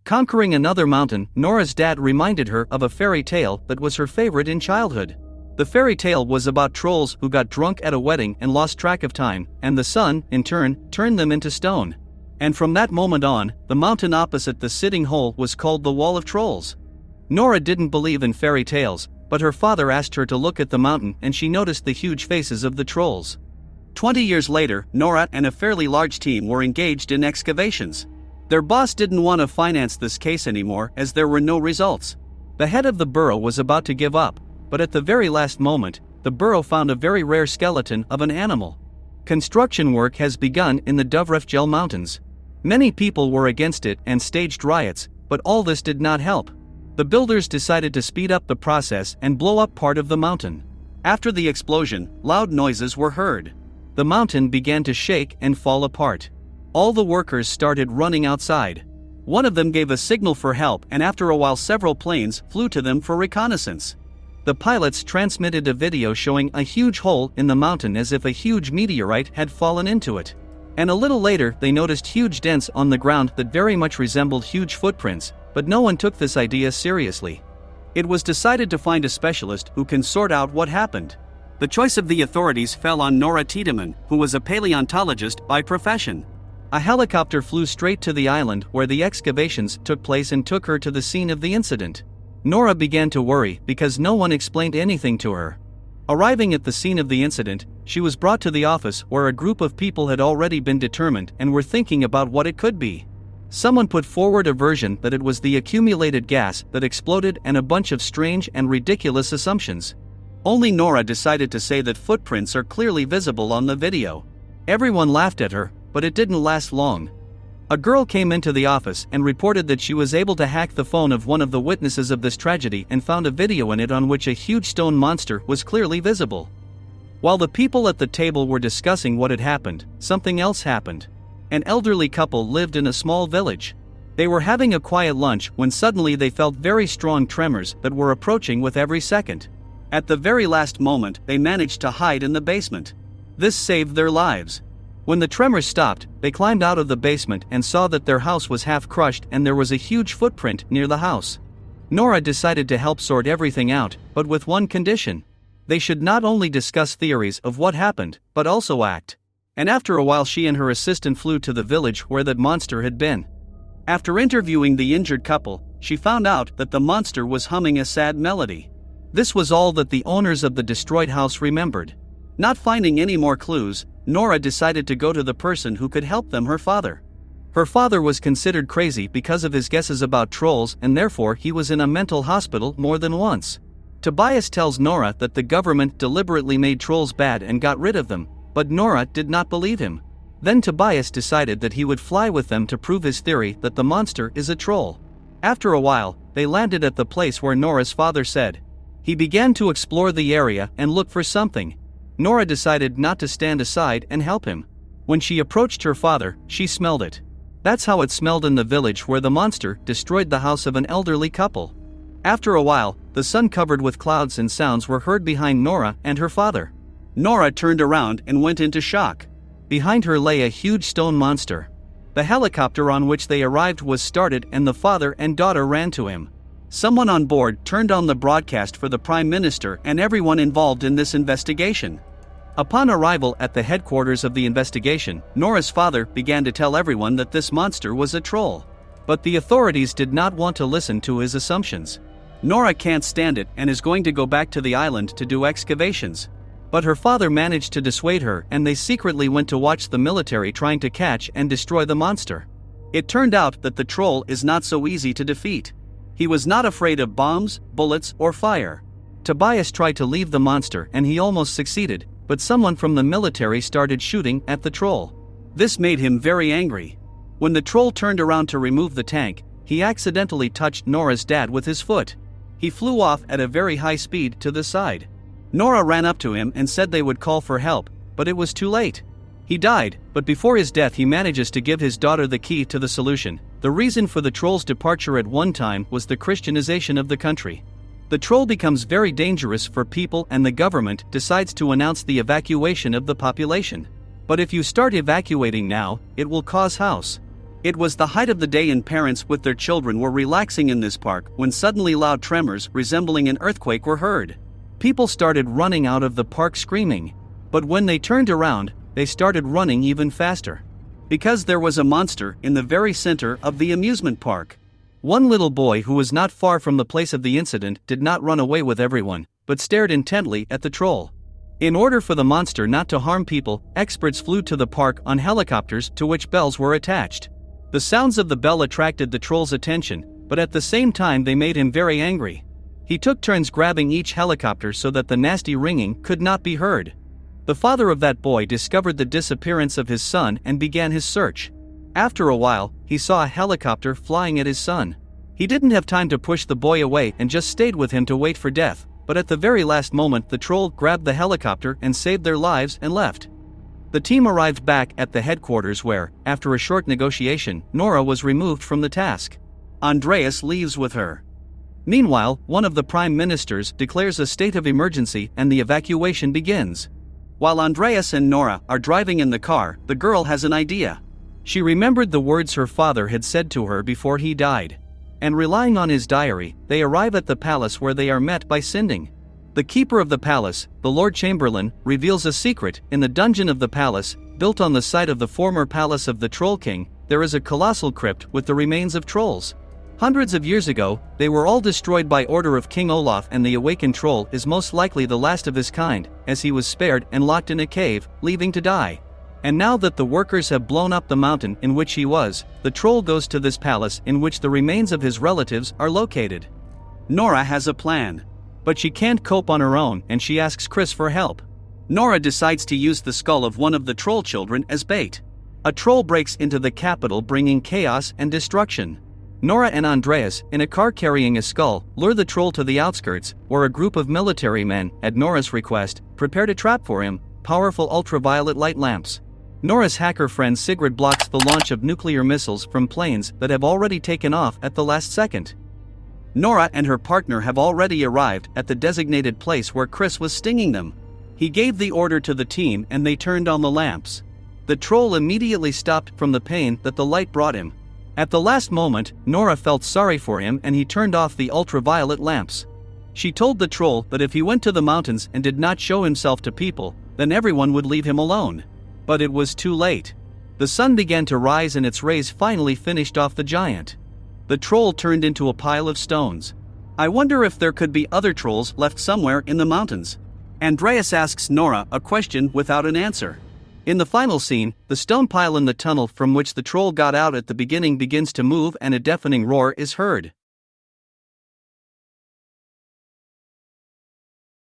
Conquering another mountain, Nora's dad reminded her of a fairy tale that was her favorite in childhood. The fairy tale was about trolls who got drunk at a wedding and lost track of time, and the sun, in turn, turned them into stone. And from that moment on, the mountain opposite the sitting hole was called the Wall of Trolls. Nora didn't believe in fairy tales, but her father asked her to look at the mountain and she noticed the huge faces of the trolls. 20 years later, Nora and a fairly large team were engaged in excavations. Their boss didn't want to finance this case anymore as there were no results. The head of the burrow was about to give up, but at the very last moment, the burrow found a very rare skeleton of an animal. Construction work has begun in the Dovrefjell Mountains. Many people were against it and staged riots, but all this did not help. The builders decided to speed up the process and blow up part of the mountain. After the explosion, loud noises were heard. The mountain began to shake and fall apart. All the workers started running outside. One of them gave a signal for help, and after a while several planes flew to them for reconnaissance. The pilots transmitted a video showing a huge hole in the mountain as if a huge meteorite had fallen into it. And a little later they noticed huge dents on the ground that very much resembled huge footprints, but no one took this idea seriously. It was decided to find a specialist who can sort out what happened. The choice of the authorities fell on Nora Tiedemann, who was a paleontologist by profession. A helicopter flew straight to the island where the excavations took place and took her to the scene of the incident. Nora began to worry because no one explained anything to her. Arriving at the scene of the incident, she was brought to the office where a group of people had already been determined and were thinking about what it could be. Someone put forward a version that it was the accumulated gas that exploded and a bunch of strange and ridiculous assumptions. Only Nora decided to say that footprints are clearly visible on the video. Everyone laughed at her, but it didn't last long. A girl came into the office and reported that she was able to hack the phone of one of the witnesses of this tragedy and found a video in it on which a huge stone monster was clearly visible. While the people at the table were discussing what had happened, something else happened. An elderly couple lived in a small village. They were having a quiet lunch when suddenly they felt very strong tremors that were approaching with every second. At the very last moment, they managed to hide in the basement. This saved their lives. When the tremors stopped, they climbed out of the basement and saw that their house was half crushed and there was a huge footprint near the house. Nora decided to help sort everything out, but with one condition. They should not only discuss theories of what happened, but also act. And after a while she and her assistant flew to the village where that monster had been. After interviewing the injured couple, she found out that the monster was humming a sad melody. This was all that the owners of the destroyed house remembered. Not finding any more clues, Nora decided to go to the person who could help them, her father. Her father was considered crazy because of his guesses about trolls and therefore he was in a mental hospital more than once. Tobias tells Nora that the government deliberately made trolls bad and got rid of them, but Nora did not believe him. Then Tobias decided that he would fly with them to prove his theory that the monster is a troll. After a while, they landed at the place where Nora's father said. He began to explore the area and look for something. Nora decided not to stand aside and help him. When she approached her father, she smelled it. That's how it smelled in the village where the monster destroyed the house of an elderly couple. After a while, the sun covered with clouds and sounds were heard behind Nora and her father. Nora turned around and went into shock. Behind her lay a huge stone monster. The helicopter on which they arrived was started and the father and daughter ran to him. Someone on board turned on the broadcast for the Prime Minister and everyone involved in this investigation. Upon arrival at the headquarters of the investigation, Nora's father began to tell everyone that this monster was a troll. But the authorities did not want to listen to his assumptions. Nora can't stand it and is going to go back to the island to do excavations. But her father managed to dissuade her and they secretly went to watch the military trying to catch and destroy the monster. It turned out that the troll is not so easy to defeat. He was not afraid of bombs, bullets, or fire. Tobias tried to leave the monster and he almost succeeded, but someone from the military started shooting at the troll. This made him very angry. When the troll turned around to remove the tank, he accidentally touched Nora's dad with his foot. He flew off at a very high speed to the side. Nora ran up to him and said they would call for help, but it was too late. He died, but before his death he manages to give his daughter the key to the solution. The reason for the troll's departure at one time was the Christianization of the country. The troll becomes very dangerous for people and the government decides to announce the evacuation of the population. But if you start evacuating now, it will cause chaos. It was the height of the day and parents with their children were relaxing in this park when suddenly loud tremors resembling an earthquake were heard. People started running out of the park screaming. But when they turned around, they started running even faster. Because there was a monster in the very center of the amusement park. One little boy who was not far from the place of the incident did not run away with everyone, but stared intently at the troll. In order for the monster not to harm people, experts flew to the park on helicopters to which bells were attached. The sounds of the bell attracted the troll's attention, but at the same time they made him very angry. He took turns grabbing each helicopter so that the nasty ringing could not be heard. The father of that boy discovered the disappearance of his son and began his search. After a while, he saw a helicopter flying at his son. He didn't have time to push the boy away and just stayed with him to wait for death, but at the very last moment the troll grabbed the helicopter and saved their lives and left. The team arrived back at the headquarters where, after a short negotiation, Nora was removed from the task. Andreas leaves with her. Meanwhile, one of the prime ministers declares a state of emergency and the evacuation begins. While Andreas and Nora are driving in the car, the girl has an idea. She remembered the words her father had said to her before he died. And relying on his diary, they arrive at the palace where they are met by Sinding. The keeper of the palace, the Lord Chamberlain, reveals a secret. In the dungeon of the palace, built on the site of the former palace of the Troll King, there is a colossal crypt with the remains of trolls. Hundreds of years ago, they were all destroyed by order of King Olaf, and the awakened troll is most likely the last of his kind, as he was spared and locked in a cave, leaving to die. And now that the workers have blown up the mountain in which he was, the troll goes to this palace in which the remains of his relatives are located. Nora has a plan. But she can't cope on her own and she asks Chris for help. Nora decides to use the skull of one of the troll children as bait. A troll breaks into the capital bringing chaos and destruction. Nora and Andreas, in a car carrying a skull, lure the troll to the outskirts, where a group of military men, at Nora's request, prepared a trap for him, powerful ultraviolet light lamps. Nora's hacker friend Sigrid blocks the launch of nuclear missiles from planes that have already taken off at the last second. Nora and her partner have already arrived at the designated place where Chris was stinging them. He gave the order to the team and they turned on the lamps. The troll immediately stopped from the pain that the light brought him. At the last moment, Nora felt sorry for him and he turned off the ultraviolet lamps. She told the troll that if he went to the mountains and did not show himself to people, then everyone would leave him alone. But it was too late. The sun began to rise and its rays finally finished off the giant. The troll turned into a pile of stones. I wonder if there could be other trolls left somewhere in the mountains. Andreas asks Nora a question without an answer. In the final scene, the stone pile in the tunnel from which the troll got out at the beginning begins to move and a deafening roar is heard.